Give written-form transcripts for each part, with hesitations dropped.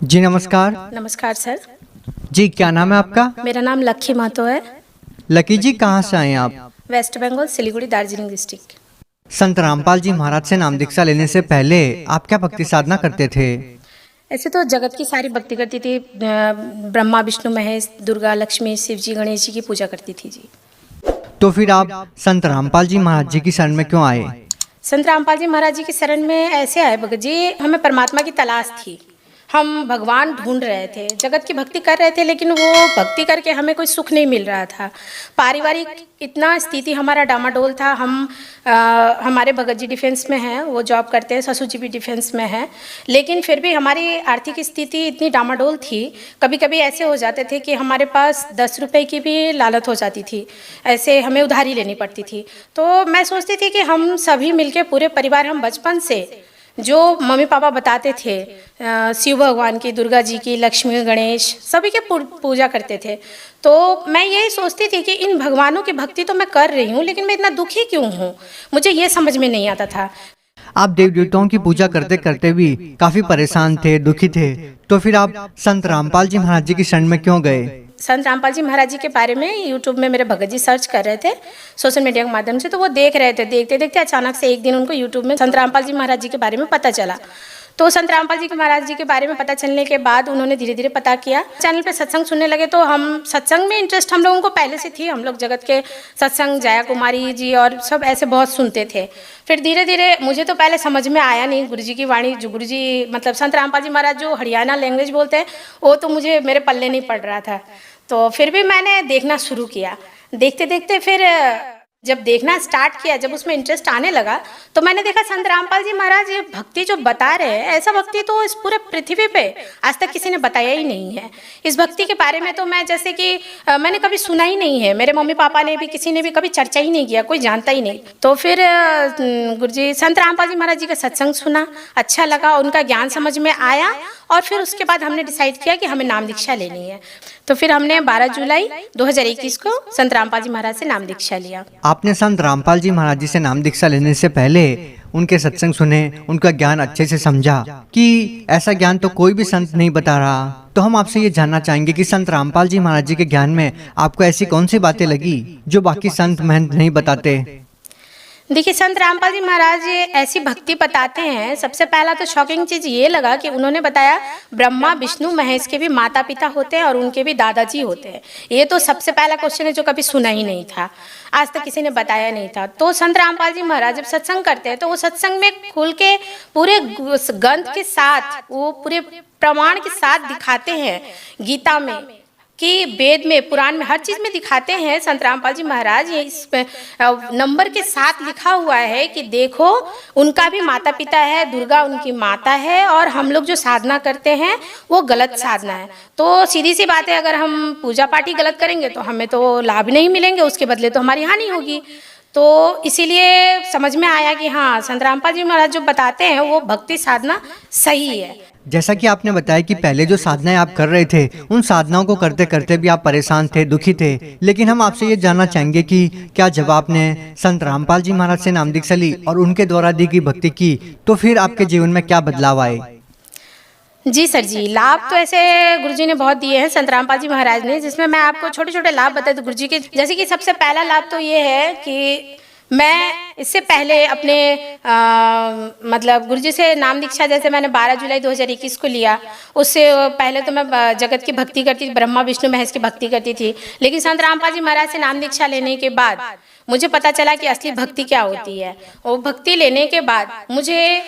जी नमस्कार। नमस्कार सर। जी क्या नाम है आपका? मेरा नाम लक्की महतो है। लकी जी कहाँ से आए हैं आप? वेस्ट बंगाल, सिलीगुड़ी, दार्जिलिंग डिस्ट्रिक्ट। संत रामपाल जी महाराज से नाम दीक्षा लेने से पहले आप क्या भक्ति साधना करते थे? ऐसे तो जगत की सारी भक्ति करती थी। ब्रह्मा, विष्णु, महेश, दुर्गा, लक्ष्मी, शिव जी, गणेश जी की पूजा करती थी जी। तो फिर आप संत रामपाल जी महाराज जी की शरण में क्यों आए? संत रामपाल जी महाराज जी की शरण में ऐसे आए भगत जी, हमें परमात्मा की तलाश थी। हम भगवान ढूंढ रहे थे, जगत की भक्ति कर रहे थे, लेकिन वो भक्ति करके हमें कोई सुख नहीं मिल रहा था। पारिवारिक इतना स्थिति हमारा डामाडोल था। हमारे भगत जी डिफेंस में हैं, वो जॉब करते हैं, ससुर जी भी डिफेंस में हैं, लेकिन फिर भी हमारी आर्थिक स्थिति इतनी डामाडोल थी। कभी कभी ऐसे हो जाते थे कि हमारे पास 10 रुपए की भी लालच हो जाती थी, ऐसे हमें उधारी लेनी पड़ती थी। तो मैं सोचती थी कि हम सभी मिलके पूरे परिवार, हम बचपन से जो मम्मी पापा बताते थे, शिव भगवान की, दुर्गा जी की, लक्ष्मी, गणेश, सभी के पूजा करते थे। तो मैं यही सोचती थी कि इन भगवानों की भक्ति तो मैं कर रही हूँ, लेकिन मैं इतना दुखी क्यों हूँ, मुझे ये समझ में नहीं आता था। आप देव देवताओं की पूजा करते करते भी काफी परेशान थे, दुखी थे, तो फिर आप संत रामपाल जी महाराज जी की शरण में क्यों गए? संत रामपाल जी महाराज जी के बारे में यूट्यूब में मेरे भगत जी सर्च कर रहे थे सोशल मीडिया के माध्यम से, तो वो देख रहे थे। देखते देखते अचानक से एक दिन उनको यूट्यूब में संत रामपाल जी महाराज जी के बारे में पता चला। तो संत रामपाल जी के महाराज जी के बारे में पता चलने के बाद उन्होंने धीरे धीरे पता किया, चैनल पे सत्संग सुनने लगे। तो हम सत्संग में इंटरेस्ट हम लोगों को पहले से थी, हम लोग जगत के सत्संग, जया कुमारी जी और सब ऐसे बहुत सुनते थे। फिर धीरे धीरे मुझे तो पहले समझ में आया नहीं गुरु जी की वाणी, जो गुरु जी मतलब संत रामपाल जी महाराज जो हरियाणा लैंग्वेज बोलते हैं, वो तो मुझे मेरे पल्ले नहीं पड़ रहा था। तो फिर भी मैंने देखना शुरू किया। देखते देखते फिर जब देखना स्टार्ट किया, जब उसमें इंटरेस्ट आने लगा, तो मैंने देखा संत रामपाल जी महाराज ये भक्ति जो बता रहे हैं, ऐसा भक्ति तो इस पूरे पृथ्वी पे आज तक किसी ने बताया ही नहीं है। इस भक्ति के बारे में तो मैं जैसे कि मैंने कभी सुना ही नहीं है, मेरे मम्मी पापा ने भी, किसी ने भी कभी चर्चा ही नहीं किया, कोई जानता ही नहीं। तो फिर गुरुजी संत रामपाल जी महाराज जी का सत्संग सुना, अच्छा लगा, उनका ज्ञान समझ में आया, और फिर उसके बाद हमने डिसाइड किया कि हमें नाम दीक्षा लेनी है। तो फिर हमने 12 जुलाई 2021 को संत रामपाल जी महाराज से नाम दीक्षा लिया। आपने संत रामपाल जी महाराज जी से नाम दीक्षा लेने से पहले उनके सत्संग सुने, उनका ज्ञान अच्छे से समझा कि ऐसा ज्ञान तो कोई भी संत नहीं बता रहा। तो हम आपसे ये जानना चाहेंगे कि संत रामपाल जी महाराज जी के ज्ञान में आपको ऐसी कौन सी बातें लगी जो बाकी संत महंत नहीं बताते? देखिए, संत रामपाल जी महाराज ऐसी भक्ति बताते हैं। सबसे पहला तो शॉकिंग चीज ये लगा कि उन्होंने बताया ब्रह्मा, विष्णु, महेश के भी माता पिता होते हैं और उनके भी दादाजी होते हैं। ये तो सबसे पहला क्वेश्चन है जो कभी सुना ही नहीं था, आज तक किसी ने बताया नहीं था। तो संत रामपाल जी महाराज जब सत्संग करते हैं तो वो सत्संग में खुल के पूरे ग्रंथ के साथ, वो पूरे प्रमाण के साथ दिखाते हैं, गीता में कि वेद में, पुराण में, हर चीज में दिखाते हैं। संत रामपाल जी महाराज ये इस नंबर के साथ लिखा हुआ है कि देखो उनका भी माता पिता है, दुर्गा उनकी माता है, और हम लोग जो साधना करते हैं वो गलत साधना है। तो सीधी सी बात है, अगर हम पूजा पाठ ही गलत करेंगे तो हमें तो लाभ नहीं मिलेंगे, उसके बदले तो हमारी हानि होगी। तो इसीलिए समझ में आया कि हाँ, संत रामपाल जी महाराज जो बताते हैं वो भक्ति साधना सही है। जैसा कि आपने बताया कि पहले जो साधनाएं आप कर रहे थे, उन साधनाओं को करते करते भी आप परेशान थे, दुखी थे, लेकिन हम आपसे ये जानना चाहेंगे कि क्या जब आपने संत रामपाल जी महाराज से नाम दीक्षा ली और उनके द्वारा दी गई भक्ति की, तो फिर आपके जीवन में क्या बदलाव आए? जी सर जी, लाभ तो ऐसे गुरुजी ने बहुत दिए हैं, संत रामपाल जी महाराज ने, जिसमें मैं आपको छोटे छोटे लाभ बताए तो गुरुजी के, जैसे कि सबसे पहला लाभ तो ये है कि मैं इससे पहले अपने मतलब गुरुजी से नाम दीक्षा, जैसे मैंने 12 जुलाई 2021 को लिया, उससे पहले तो मैं जगत की भक्ति करती थी, ब्रह्मा विष्णु महेश की भक्ति करती थी। लेकिन संत रामपाल जी महाराज से नाम दीक्षा लेने के बाद मुझे पता चला कि असली भक्ति क्या होती है। वो भक्ति लेने के बाद मुझे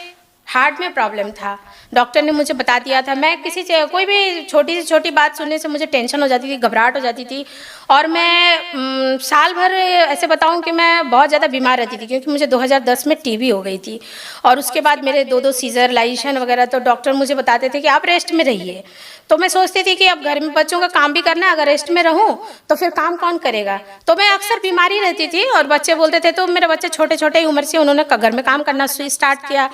हार्ट में प्रॉब्लम था, डॉक्टर ने मुझे बता दिया था। मैं कोई भी छोटी से छोटी बात सुनने से मुझे टेंशन हो जाती थी, घबराहट हो जाती थी, और मैं साल भर ऐसे बताऊं कि मैं बहुत ज़्यादा बीमार रहती थी, क्योंकि मुझे 2010 में टीबी हो गई थी, और उसके बाद मेरे 2 सीजरलाइजेशन वगैरह। तो डॉक्टर मुझे बताते थे कि आप रेस्ट में रहिए। तो मैं सोचती थी कि अब घर में बच्चों का काम भी करना है, अगर रेस्ट में रहूं तो फिर काम कौन करेगा। तो मैं अक्सर बीमारी रहती थी, और बच्चे बोलते थे, तो मेरे बच्चे छोटे छोटे ही उम्र से उन्होंने घर में काम करना स्टार्ट किया।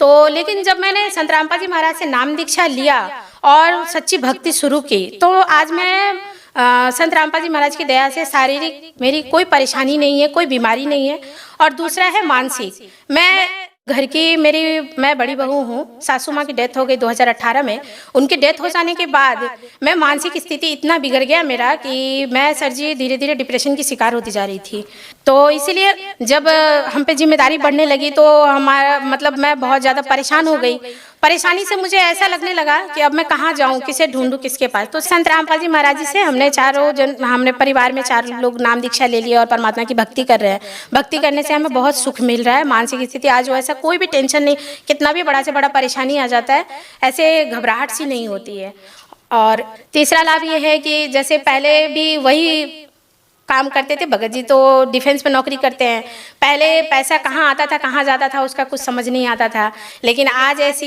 तो लेकिन जब मैंने संत रामपाल जी महाराज से नाम दीक्षा लिया और सच्ची भक्ति शुरू की, तो आज मैं संत रामपाल जी महाराज की दया से शारीरिक मेरी कोई परेशानी नहीं है, कोई बीमारी नहीं है। और दूसरा है मानसिक, मैं घर की मैं बड़ी बहू हूँ। सासू माँ की डेथ हो गई 2018 में। उनकी डेथ हो जाने के बाद मैं मानसिक स्थिति इतना बिगड़ गया मेरा कि मैं सर जी धीरे धीरे डिप्रेशन की शिकार होती जा रही थी। तो इसीलिए जब हम पे जिम्मेदारी बढ़ने लगी तो हमारा मतलब मैं बहुत ज़्यादा परेशान हो गई। परेशानी से मुझे ऐसा लगने लगा कि अब मैं कहाँ जाऊँ, किसे ढूंढूं, किसके पास। तो संत रामपाल जी महाराज जी से हमने परिवार में 4 लोग नाम दीक्षा ले लिया और परमात्मा की भक्ति कर रहे हैं। भक्ति करने से हमें बहुत सुख मिल रहा है। मानसिक स्थिति आज ऐसा कोई भी टेंशन नहीं, कितना भी बड़ा से बड़ा परेशानी आ जाता है, ऐसे घबराहट सी नहीं होती है। और तीसरा लाभ ये है कि जैसे पहले भी वही काम करते थे, भगत जी तो डिफेंस में नौकरी करते हैं। पहले पैसा कहाँ आता था, कहाँ जाता था, उसका कुछ समझ नहीं आता था। लेकिन आज ऐसी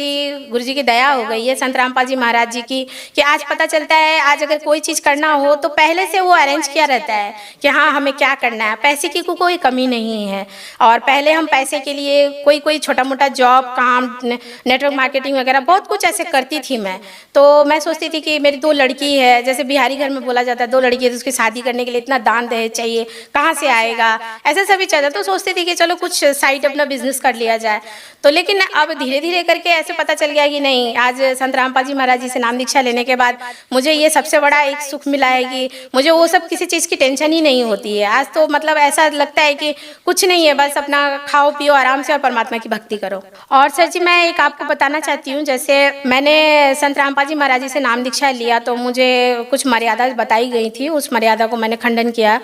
गुरु जी की दया हो गई है संत रामपाल जी महाराज जी की कि आज पता चलता है, आज अगर कोई चीज़ करना हो तो पहले से वो अरेंज किया रहता है कि हाँ हमें क्या करना है। पैसे की कोई कमी नहीं है। और पहले हम पैसे के लिए कोई छोटा मोटा जॉब, काम, नेटवर्क मार्केटिंग वगैरह बहुत कुछ ऐसे करती थी मैं। तो मैं सोचती थी कि मेरी 2 लड़की है, जैसे बिहारी घर में बोला जाता है 2 लड़की है तो उसकी शादी करने के लिए इतना दान दहेज चाहिए, कहाँ से आएगा, ऐसे सभी चलता। तो सोचती थी कि चलो कुछ साइड अपना बिजनेस कर लिया जाए। तो लेकिन अब धीरे धीरे करके ऐसे पता चल गया कि नहीं, आज संत रामपाल जी महाराज जी से नाम दीक्षा लेने के बाद मुझे ये सबसे बड़ा एक सुख मिला है कि मुझे वो सब किसी चीज़ की टेंशन ही नहीं होती है। आज तो मतलब ऐसा लगता है कि कुछ नहीं है, बस अपना खाओ पियो आराम से और परमात्मा की भक्ति करो। और सर जी मैं एक आपको बताना चाहती हूँ, जैसे मैंने संत रामपाल जी महाराज जी से नाम दीक्षा लिया तो मुझे कुछ मर्यादा बताई गई थी। उस मर्यादा को मैंने खंडन किया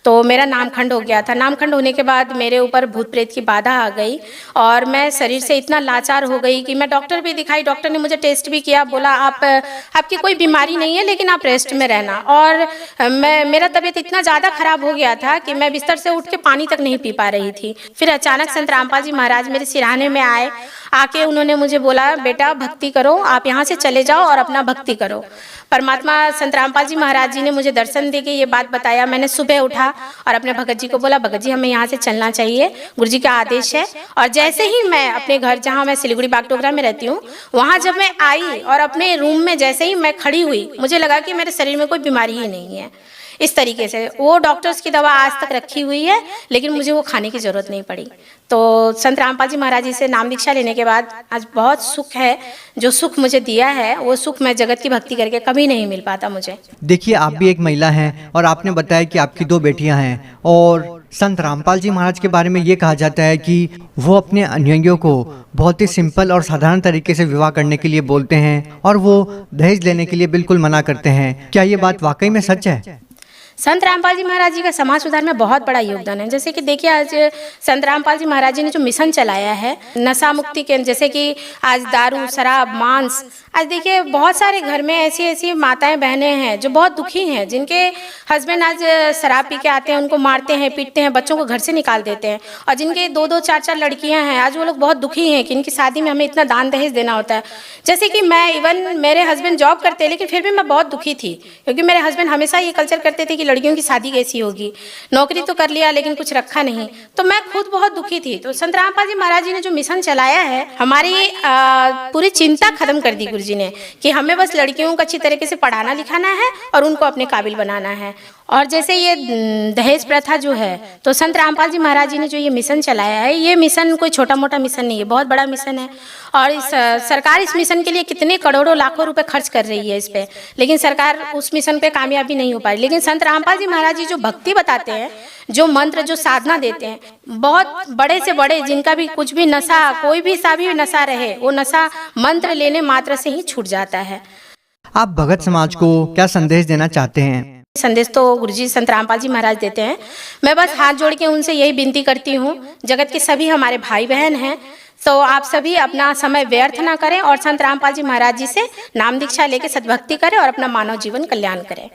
तो मेरा नामखंड हो गया था। नामखंड होने के बाद मेरे ऊपर भूत प्रेत की बाधा आ गई और मैं शरीर से इतना लाचार हो गई कि मैं डॉक्टर भी दिखाई। डॉक्टर ने मुझे टेस्ट भी किया, बोला आपकी कोई बीमारी नहीं है लेकिन आप रेस्ट में रहना। और मेरा तबीयत इतना ज़्यादा खराब हो गया था कि मैं बिस्तर से उठ के पानी तक नहीं पी पा रही थी। फिर अचानक संत रामपाल जी महाराज मेरे सिरहाने में आए। आके उन्होंने मुझे बोला, बेटा भक्ति करो, आप यहाँ से चले जाओ और अपना भक्ति करो। परमात्मा संत रामपाल जी महाराज जी ने मुझे दर्शन दे के ये बात बताया। मैंने सुबह उठा और अपने भगत जी को बोला, भगत जी हमें यहाँ से चलना चाहिए, गुरु जी का आदेश है। और जैसे ही मैं अपने घर, जहाँ मैं सिलीगुड़ी बागडोगरा में रहती हूँ, वहाँ जब मैं आई और अपने रूम में जैसे ही मैं खड़ी हुई, मुझे लगा कि मेरे शरीर में कोई बीमारी ही नहीं है। इस तरीके से वो डॉक्टर्स की दवा आज तक रखी हुई है लेकिन मुझे वो खाने की ज़रूरत नहीं पड़ी। तो संत रामपाल जी महाराज जी से नाम दीक्षा लेने के बाद आज बहुत सुख है। जो सुख मुझे दिया है वो सुख मैं जगत की भक्ति करके कभी नहीं मिल पाता मुझे। देखिए आप भी एक महिला हैं और आपने बताया कि आपकी 2 बेटियां हैं और संत रामपाल जी महाराज के बारे में ये कहा जाता है कि वो अपने अनुयायियों को बहुत ही सिंपल और साधारण तरीके से विवाह करने के लिए बोलते हैं और वो दहेज लेने के लिए बिल्कुल मना करते हैं। क्या ये बात वाकई में सच है? संत रामपाल जी महाराज जी का समाज सुधार में बहुत बड़ा योगदान है। जैसे कि देखिए आज संत रामपाल जी महाराज जी ने जो मिशन चलाया है नशा मुक्ति के, जैसे कि आज दारू, शराब, मांस, आज देखिए बहुत सारे घर में ऐसी माताएं बहनें हैं जो बहुत दुखी हैं, जिनके हस्बैंड आज शराब पी के आते हैं, उनको मारते हैं, पीटते हैं, बच्चों को घर से निकाल देते हैं। और जिनके 2-2, 4-4 लड़कियां हैं, आज वो लोग बहुत दुखी हैं कि इनकी शादी में हमें इतना दान दहेज देना होता है। जैसे कि मैं इवन मेरे हस्बैंड जॉब करते हैं लेकिन फिर भी मैं बहुत दुखी थी क्योंकि मेरे हस्बैंड हमेशा ये कल्चर करते थे कि लड़कियों की शादी कैसी होगी, नौकरी तो कर लिया लेकिन कुछ रखा नहीं। तो मैं खुद बहुत दुखी थी। तो संत रामपाल जी महाराज जी ने जो मिशन चलाया है, हमारी पूरी चिंता खत्म कर दी गुरु जी ने कि हमें बस लड़कियों को अच्छी तरीके से पढ़ाना लिखाना है और उनको अपने काबिल बनाना है। और जैसे ये दहेज प्रथा जो है, तो संत रामपाल जी महाराज जी ने जो ये मिशन चलाया है, ये मिशन कोई छोटा मोटा मिशन नहीं है, बहुत बड़ा मिशन है। और सरकार इस मिशन के लिए कितने करोड़ों लाखों रुपए खर्च कर रही है इस पे, लेकिन सरकार उस मिशन पे कामयाबी नहीं हो पाई। लेकिन संत रामपाल जी महाराज जी जो भक्ति बताते हैं, जो मंत्र, जो साधना देते हैं, बहुत बड़े से बड़े, जिनका भी कुछ भी नशा, कोई भी सा भी नशा रहे, वो नशा मंत्र लेने मात्र से ही छूट जाता है। आप भगत समाज को क्या संदेश देना चाहते हैं? संदेश तो गुरुजी संत रामपाल जी महाराज देते हैं। मैं बस हाथ जोड़ के उनसे यही विनती करती हूँ, जगत के सभी हमारे भाई बहन हैं, तो आप सभी अपना समय व्यर्थ ना करें और संत रामपाल जी महाराज जी से नाम दीक्षा लेके सद्भक्ति करें और अपना मानव जीवन कल्याण करें।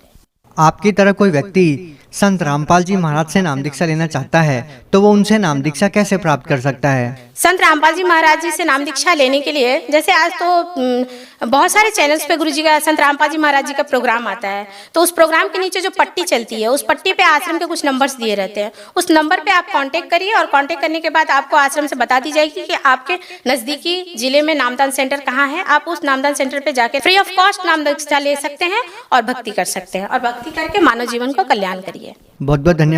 आपकी तरह कोई व्यक्ति संत रामपाल जी महाराज से नाम दीक्षा लेना चाहता है तो वो उनसे नाम दीक्षा कैसे प्राप्त कर सकता है? संत रामपाल जी महाराज जी से नाम दीक्षा लेने के लिए, जैसे आज तो बहुत सारे चैनल्स पे गुरुजी का, संत रामपाल जी महाराज जी का प्रोग्राम आता है, तो उस प्रोग्राम के नीचे जो पट्टी चलती है, उस पट्टी पे आश्रम के कुछ नंबर्स दिए रहते हैं। उस नंबर पे आप कांटेक्ट करिए और कांटेक्ट करने के बाद आपको आश्रम से बता दी जाएगी कि आपके नजदीकी जिले में नामदान सेंटर कहाँ है। आप उस नामदान सेंटर पे जाके फ्री ऑफ कॉस्ट नाम दीक्षा ले सकते हैं और भक्ति कर सकते हैं और भक्ति करके मानव जीवन को कल्याण करिए। बहुत बहुत धन्यवाद।